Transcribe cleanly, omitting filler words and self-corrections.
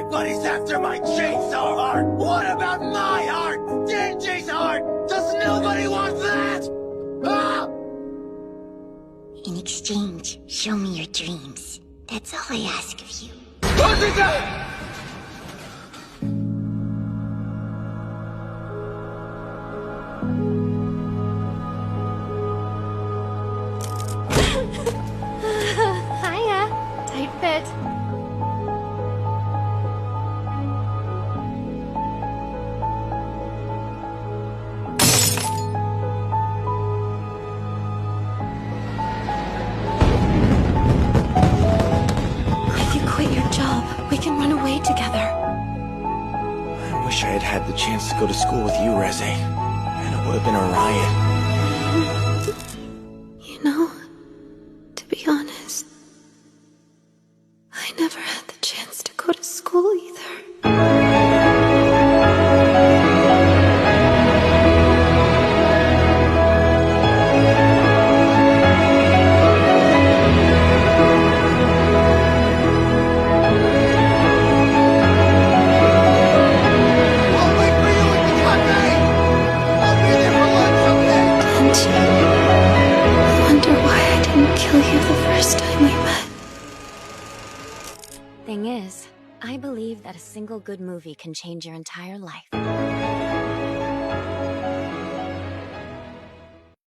Everybody's after my chainsaw heart! What about my heart? Denji's heart! Does nobody want that? Ah! In exchange, show me your dreams. That's all I ask of you. Hiya. Tight fit. If you quit your job, we can run away together. I wish I had had the chance to go to school with you, Reze. And it would have been a riot. You know, to be honest, I never had the chance to go to school either. I'll wait for you at the cafe! I'll be there for lunch, okay? Denji, I wonder why I didn't kill you the first time we met. Thing is, I believe that a single good movie can change your entire life.